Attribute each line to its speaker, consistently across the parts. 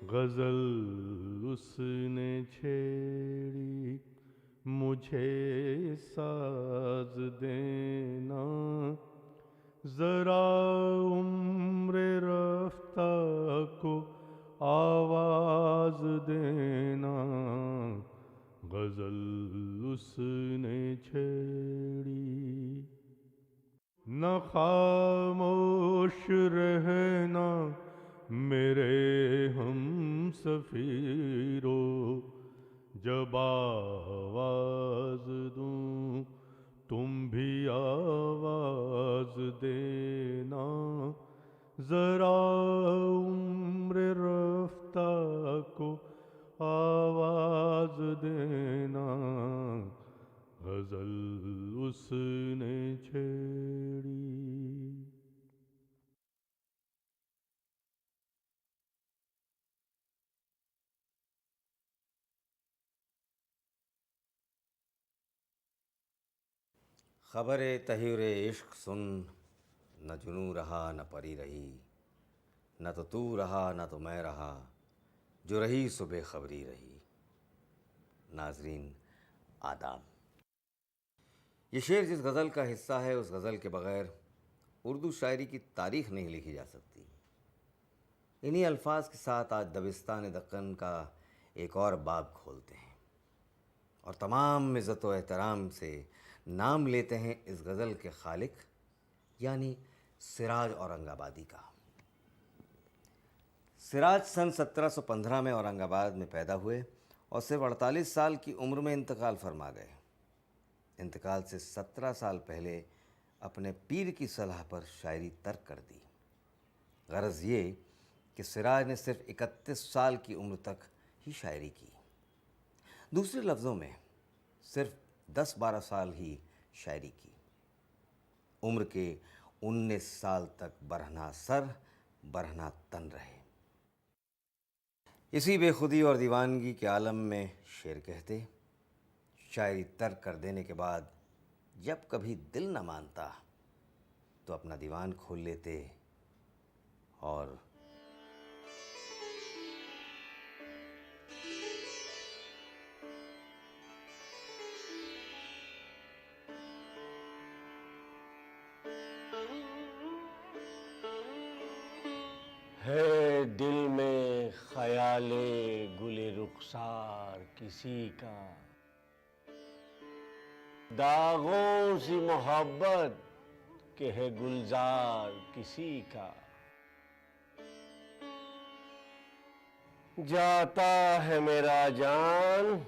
Speaker 1: गजल उसने छेड़ी, मुझे साज देना, जरा उम्र रफ्ता को आवाज देना। गजल उसने छेड़ी, न खामोश रहना मेरे हम सफीरो, जब आवाज दूं तुम भी आवाज देना। जरा उम्र रफ्ता को आवाज देना। गजल उसने छेड़ी।
Speaker 2: खबरे तहीरे इश्क सुन, न जुनू रहा न परी रही, न तो तू रहा न तो मैं रहा, जो रही सो बेखबरी रही। नाजरीन आदाब। ये शेर जिस गज़ल का हिस्सा है, उस गज़ल के बग़ैर उर्दू शायरी की तारीख़ नहीं लिखी जा सकती। इन्हीं अल्फाज के साथ आज दबिस्तान दक्कन का एक और बाब खोलते हैं और तमाम इज़्ज़त व एहतराम से नाम लेते हैं इस गज़ल के खालिक यानी सिराज औरंगाबादी का। सिराज सन 1715 में औरंगाबाद में पैदा हुए और सिर्फ 48 साल की उम्र में इंतकाल फरमा गए। इंतकाल से 17 साल पहले अपने पीर की सलाह पर शायरी तर्क कर दी। गरज ये कि सिराज ने सिर्फ 31 साल की उम्र तक ही शायरी की। दूसरे लफ्ज़ों में सिर्फ 10-12 साल ही शायरी की। उम्र के 19 साल तक बरहना सर बरहना तन रहे। इसी बेखुदी और दीवानगी के आलम में शेर कहते, शायरी तर्क कर देने के बाद जब कभी दिल न मानता तो अपना दीवान खोल लेते और
Speaker 3: है दिल में ख्याले गुले रुखसार किसी का, दागों सी मोहब्बत के है गुलजार किसी का। जाता है मेरा जान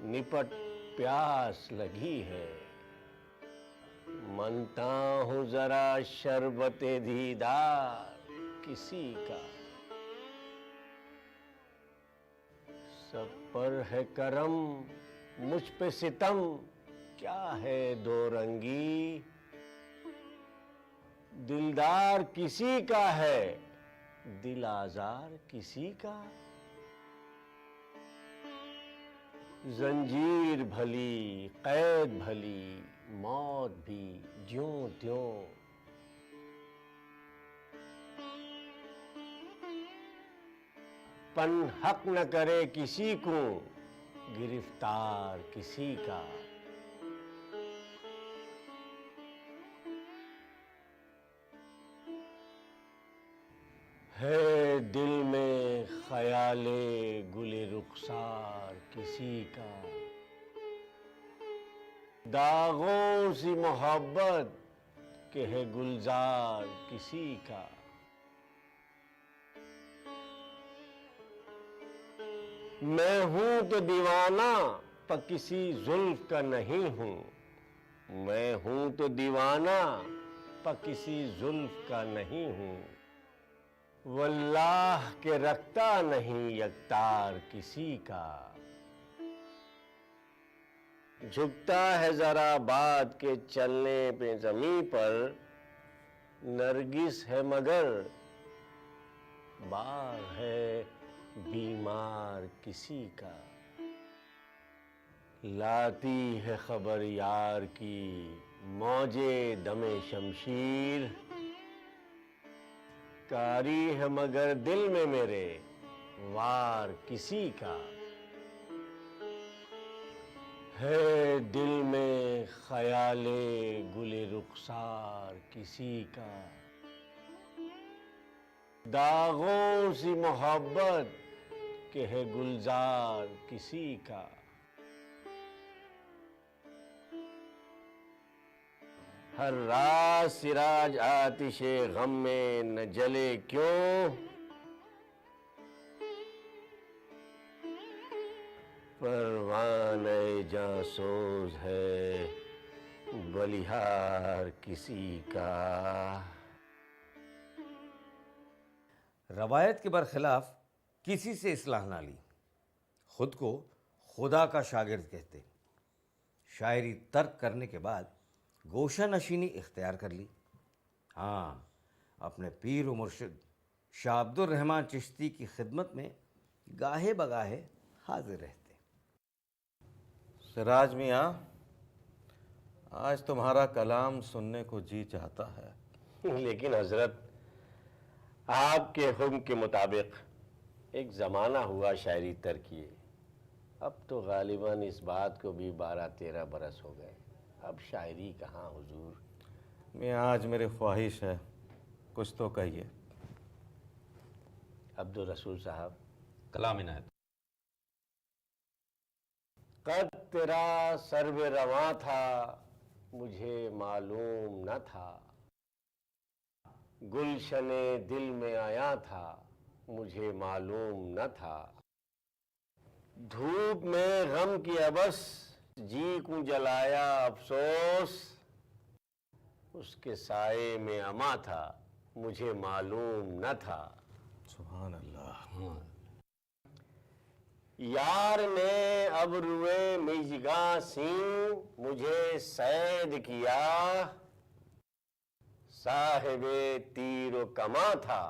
Speaker 3: निपट प्यास लगी है, मनता हूँ जरा शरबते दीदार किसी का। सब पर है करम मुझ पे सितम, क्या है दो रंगी, दिलदार किसी का है दिल आजार किसी का। जंजीर भली कैद भली मौत भी ज्यों त्यों, पन हक न करे किसी को गिरफ्तार किसी का। है दिल में ख्याले गुले रुखसार किसी का, दागों सी मोहब्बत के है गुलजार किसी का। मैं हूं तो दीवाना पर किसी जुल्फ का नहीं हूं, मैं हूं तो दीवाना पर किसी जुल्फ का नहीं हूं, वल्लाह के रखता नहीं यकतार किसी का। झुकता है जरा बात के चलने पे जमीन पर, नरगिस है मगर बार है बीमार किसी का। लाती है खबर यार की मौजे दमे शमशीर, कारी है मगर दिल में मेरे वार किसी का, है दिल में ख्याले गुले रुखसार किसी का, दागों सी मोहब्बत के है गुलजार किसी का। हर रात सिराज आतिशे गम में न जले क्यों, परवाने जांसोज है बलिहार किसी का।
Speaker 2: रवायत के बरखिलाफ किसी से इस्लाह ना ली, खुद को खुदा का शागिर्द कहते, शायरी तर्क करने के बाद गोशा नशीनी इख्तियार कर ली। हाँ, अपने पीर व मुर्शिद शाह अब्दुल रहमान चिश्ती की खिदमत में गाहे बगाहे हाजिर रहते।
Speaker 4: सिराज मियाँ, आज तुम्हारा कलाम सुनने को जी चाहता है।
Speaker 3: लेकिन हजरत, आपके हुक्म के मुताबिक एक ज़माना हुआ शायरी तरकिए, अब तो गालिबन इस बात को भी 12-13 बरस हो गए, अब शायरी कहाँ हुजूर।
Speaker 4: मियाँ, आज मेरी ख्वाहिश है, कुछ तो कहिए।
Speaker 3: अब्दुल रसूल साहब,
Speaker 5: कलाम इनायत।
Speaker 3: कद तेरा सर्व रवां था मुझे मालूम न था, गुलशने दिल में आया था मुझे मालूम न था, धूप में गम की अबस जी को जलाया अफसोस, उसके साए में अमा था मुझे मालूम न था।
Speaker 4: सुभान अल्लाह।
Speaker 3: यार ने अब रुए मिजगा सिंह मुझे सैद किया, साहिबे तीर कमा था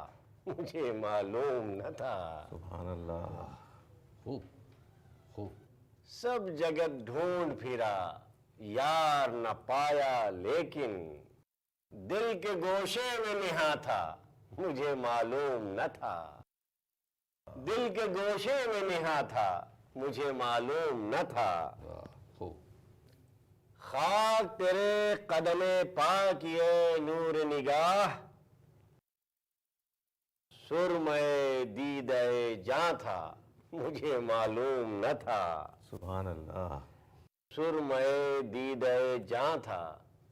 Speaker 3: मुझे मालूम न था।
Speaker 4: सुभान अल्लाह।
Speaker 5: खूब खूब।
Speaker 3: सब जगत ढूंढ फिरा यार न पाया, लेकिन दिल के गोशे में निहा था मुझे मालूम न था। दिल के गोशे में निहा था मुझे मालूम न था।
Speaker 5: खूब।
Speaker 3: खाक तेरे कदमे पा किए नूर निगाह, सुरमय दीदे जां था मुझे मालूम न था।
Speaker 4: सुभान अल्लाह।
Speaker 3: सुरमय दीदे जां था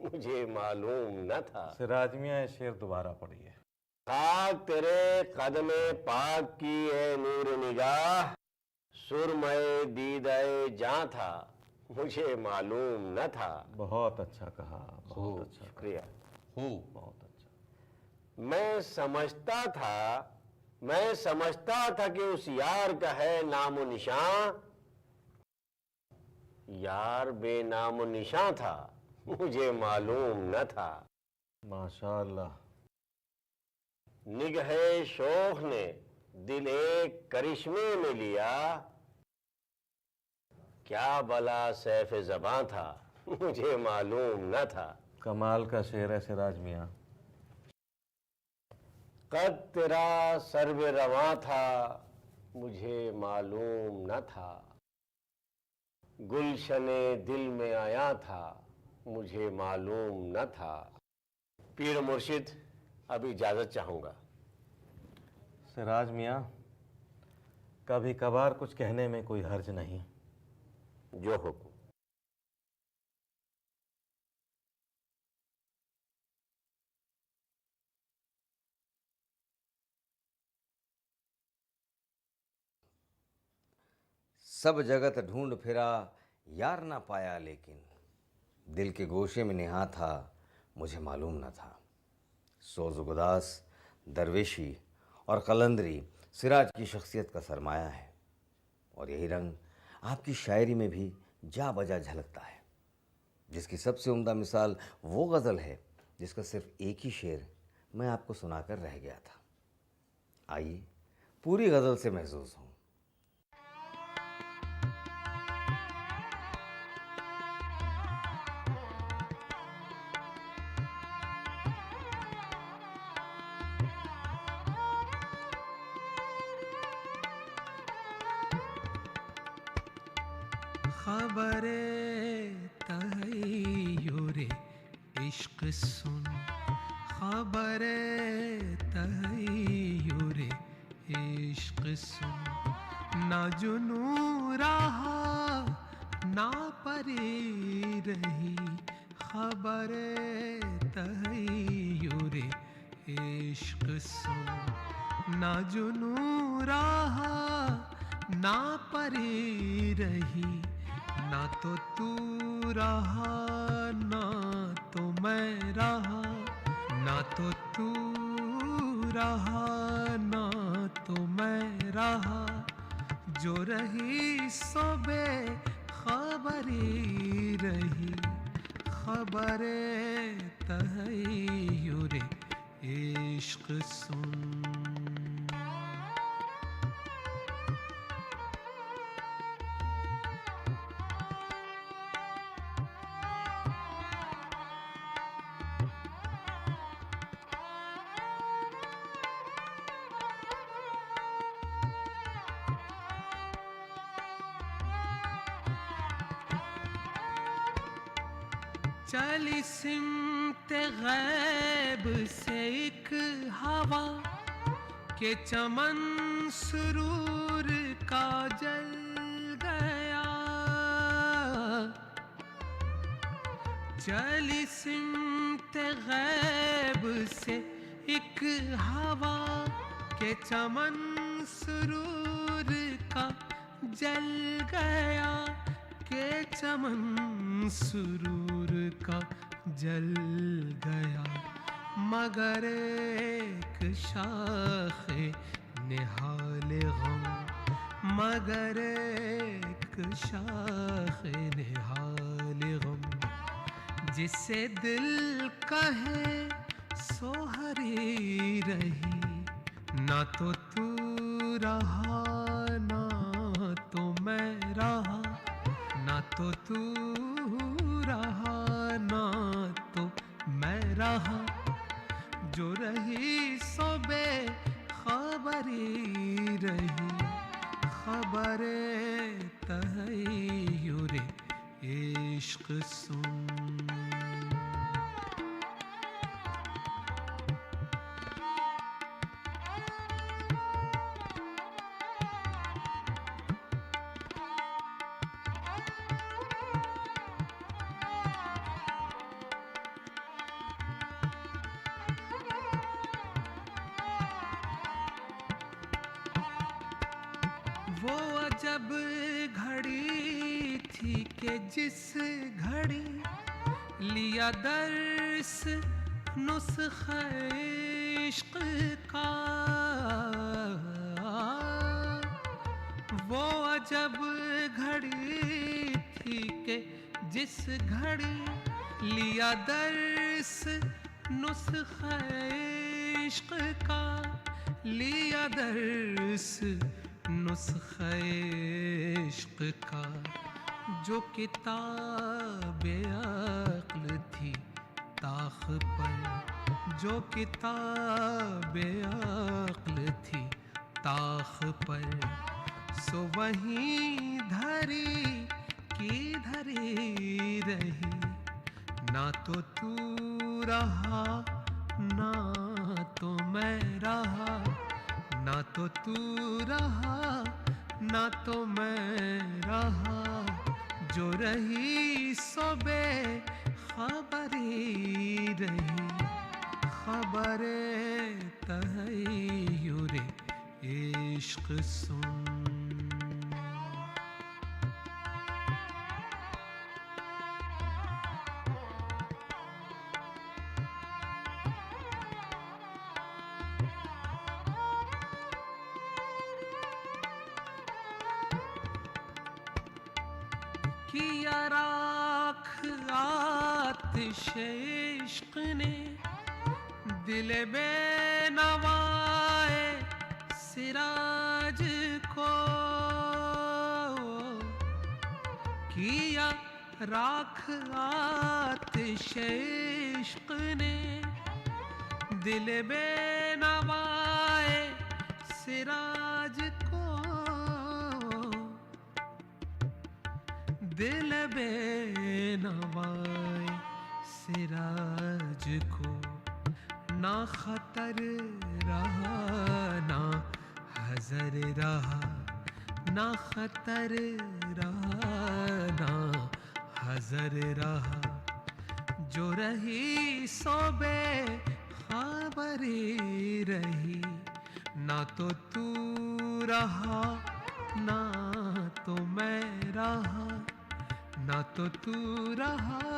Speaker 3: मुझे मालूम न था।
Speaker 4: सिराज मियाँ, ये शेर दोबारा पढ़िए।
Speaker 3: खाक तेरे कदमे पाक की है नूर निगाह, सुरमय दीदे जां था मुझे मालूम न था।
Speaker 4: बहुत अच्छा कहा, बहुत अच्छा,
Speaker 3: शुक्रिया।
Speaker 5: खूब।
Speaker 4: बहुत अच्छा।
Speaker 3: मैं समझता था कि उस यार का है नामो निशान, यार बेनामो निशान था मुझे मालूम न था।
Speaker 4: माशाअल्लाह।
Speaker 3: निगहे शोख ने दिल एक करिश्मे में लिया, क्या भला सैफ ज़बां था मुझे मालूम न था।
Speaker 4: कमाल का शेर है सिराज मियाँ।
Speaker 3: कद तेरा सर्व रवां था मुझे मालूम न था, गुलशने दिल में आया था मुझे मालूम न था। पीर मुर्शिद, अब इजाज़त चाहूँगा।
Speaker 4: सिराज मियाँ, कभी कभार कुछ कहने में कोई हर्ज नहीं।
Speaker 3: जो हुक्म।
Speaker 2: सब जगत ढूंढ फिरा यार ना पाया, लेकिन दिल के गोशे में निहा था मुझे मालूम न था। सोज़ गुदास, दरवेशी और कलंदरी सिराज की शख्सियत का सरमाया है, और यही रंग आपकी शायरी में भी जा बजा झलकता है, जिसकी सबसे उम्दा मिसाल वो गज़ल है जिसका सिर्फ एक ही शेर मैं आपको सुनाकर रह गया था। आइए पूरी गज़ल से महसूस हूँ।
Speaker 6: खबरे तहैयुरे इश्क सुन, खबरे तहैयुरे इश्क सुन, ना जुनू रहा ना परी रही, खबरे तहैयुरे इश्क सुन, ना जुनू रहा ना परी रही, ना तो तू रहा ना तो मैं रहा, ना तो तू रहा ना तो मैं रहा, जो रही सो बेखबरी रही, खबरे तहैयुरे इश्क सुन। चली सिमते गैब से एक हवा के चमन सुरूर का जल गया, चली सिमते गैब से एक हवा के चमन सुरूर का जल गया, के चमन सुरूर का जल गया, मगर एक शाखे निहाल गम, मगर एक शाखे निहाल गम, जिसे दिल कहे सो हरी रही, ना तो तू रहा ना तो मैं रहा, ना तो तू रहा ना तो मैं रहा, जो रही सो बेखबरी रही, खबरे तहैयुरे इश्क सुन। वो अजब घड़ी थी कि जिस घड़ी लिया दर्स नुस्खे इश्क का, वो अजब घड़ी थी कि जिस घड़ी लिया दर्स नुस्खे इश्क का, लिया दर्स नुस्खे इश्क का, जो किताबे अक्ल थी ताख पर, जो किताबे अक्ल थी ताख पर, सो वहीं धरी की धरी रही, ना तो तू रहा ना तो मैं रहा, ना तो तू रहा ना तो मैं रहा, जो रही सो बेखबरी रही, खबरे तहैयुरे इश्क सुन। किया राख आतिश इश्क ने दिल बेनवाए सिराज को, किया राख आतिश इश्क ने दिल बेनवाए सिराज को, दिल बेनवाए सिराज को ना खतर रहा ना हजर रहा, ना खतर रहा ना हजर रहा, जो रही सो बेखबरी रही, ना तो तू रहा ना तो मैं रहा, ना तो तू रहा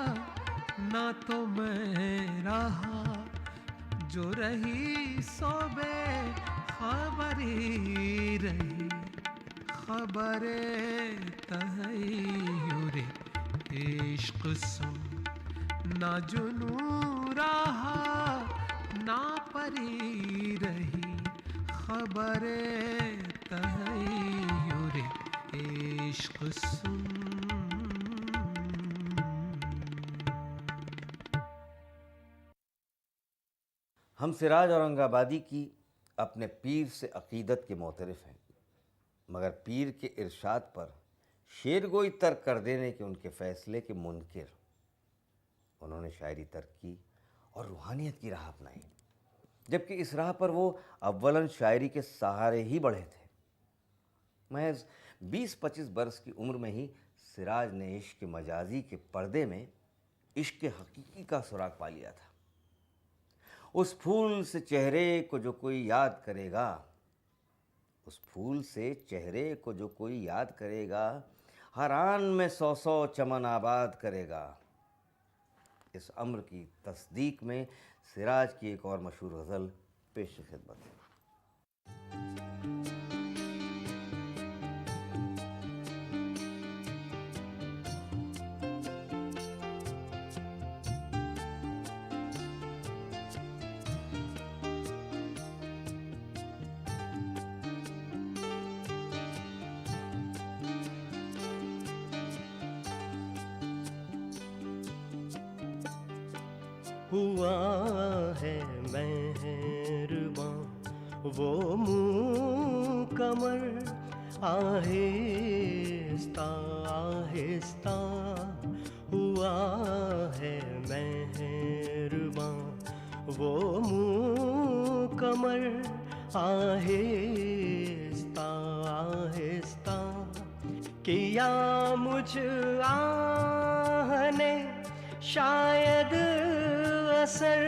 Speaker 6: ना तो मैं रहा, जो रही सो बेखबरी रही, खबरे तहय्युरे इश्क सुन, ना जुनू रहा ना परी रही, खबरे तहय्युरे इश्क सुन।
Speaker 2: हम सिराज औरंगाबादी की अपने पीर से अकीदत के मोतरफ हैं, मगर पीर के इरशाद पर शेरगोई तर्क कर देने के उनके फ़ैसले के मुनकिर। उन्होंने शायरी तर्क की और रूहानियत की राह अपनाई, जबकि इस राह पर वो अव्वलन शायरी के सहारे ही बढ़े थे। महज 20-25 बरस की उम्र में ही सिराज ने इश्क मजाजी के पर्दे में इश्क हकीकी का सुराग पा लिया था। उस फूल से चेहरे को जो कोई याद करेगा, उस फूल से चेहरे को जो कोई याद करेगा, हर आन में 100 चमन आबाद करेगा। इस अम्र की तस्दीक में सिराज की एक और मशहूर गज़ल पेश खिदमत है।
Speaker 7: हुआ है मेहरबां वो मुँह कमर, आहिस्ता आहिस्ता हुआ है मेहरबां वो मुँह कमर, आहिस्ता आहिस्ता किया मुझ आहने शायद असर,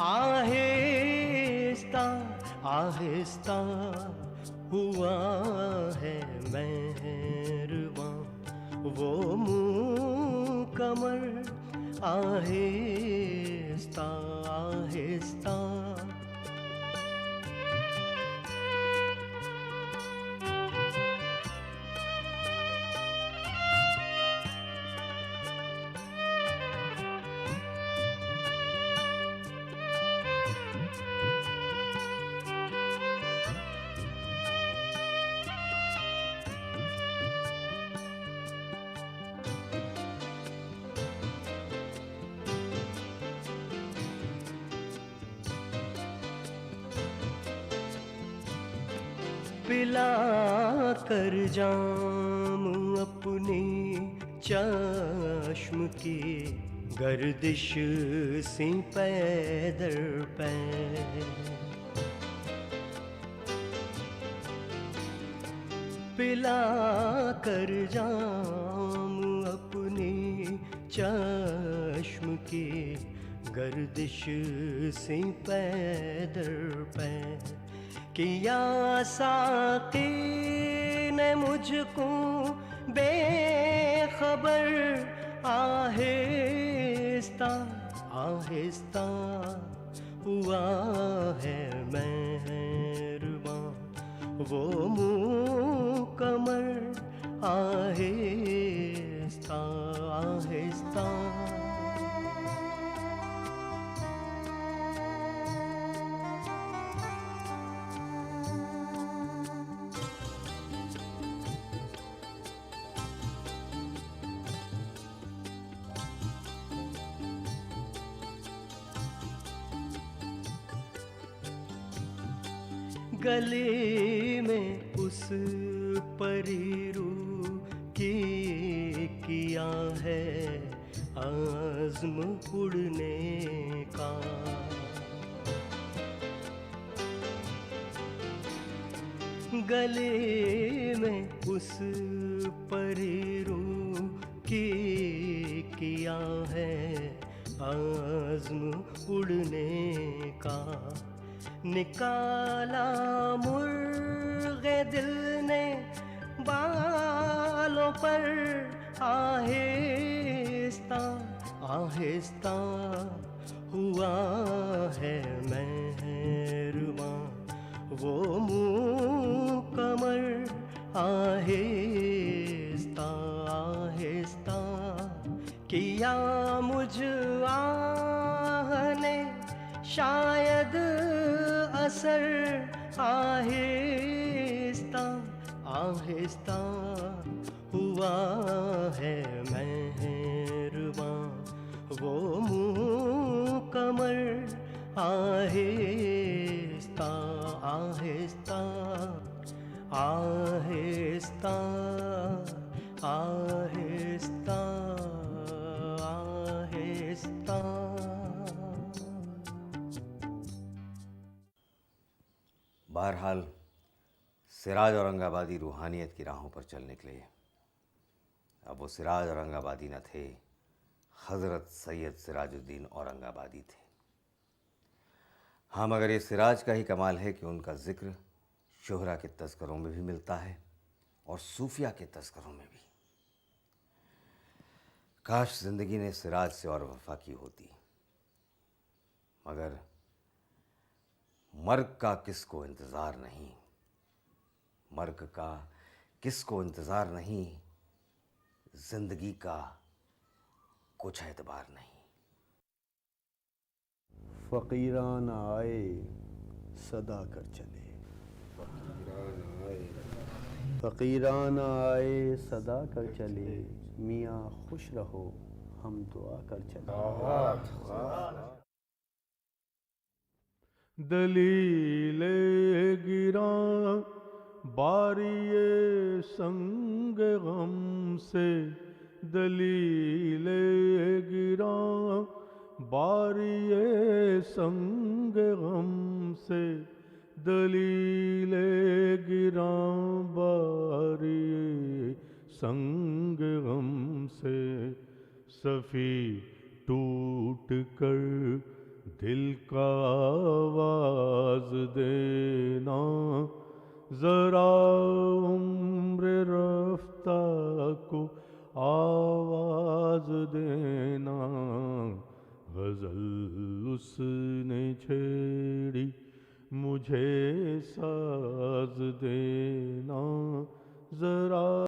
Speaker 7: आहिस्ता आहिस्ता हुआ है मेहरबां वो मुँह कमर, आहिस्ता आहिस्ता। पिला कर जाम अपने चश्म की गर्दिश सी पैदर पै, पिला कर जाम अपने चश्म की गर्दिश सी पैदर पै, किया साक़ी ने मुझको बेखबर, आहिस्ता आहिस्ता हुआ है मेहरबां वो मुँह कमर, आहिस्ता आहिस्ता। गले में उस परी रूह की किया है आज़्म उड़ने का। गले में उस परीरू की किया है आज़्म उड़ने का। निकाला मुर्गे दिल ने बालों पर आहिस्ता आहिस्ता हुआ है मेहरबां वो मुँह कमर। आहिस्ता आहिस्ता किया मुझ आह ने शायद असर। आहिस्ता आहिस्ता हुआ है मेहरबां वो मुँह कमर। आहिस्ता आहिस्ता आहिस्ता आहिस्ता आहिस्ता।
Speaker 2: बहरहाल सिराज औरंगाबादी रूहानियत की राहों पर चल निकले। अब वो सिराज औरंगाबादी न थे, हज़रत सैयद सिराजुद्दीन औरंगाबादी थे। हाँ, मगर ये सिराज का ही कमाल है कि उनका जिक्र शोहरा के तज़किरों में भी मिलता है और सूफिया के तज़किरों में भी। काश ज़िंदगी ने सिराज से और वफा की होती, मगर मर्ग का किसको इंतज़ार नहीं, मर्ग का किसको इंतज़ार नहीं, ज़िंदगी का कुछ एतबार नहीं।
Speaker 8: फ़कीरान आए सदा कर चले, फ़कीरान आए सदा कर चले, मियाँ खुश रहो हम दुआ कर चले।
Speaker 1: दलीले गिरा बारिये संग गम से, दलीले गिरा बारिये संग गम से, दलीले गिरा बारिये संग गम से। सफ़ी टूट कर दिल का आवाज़ देना, ज़रा उम्र रफ्ता को आवाज़ देना। गज़ल उसने छेड़ी मुझे साज देना, ज़रा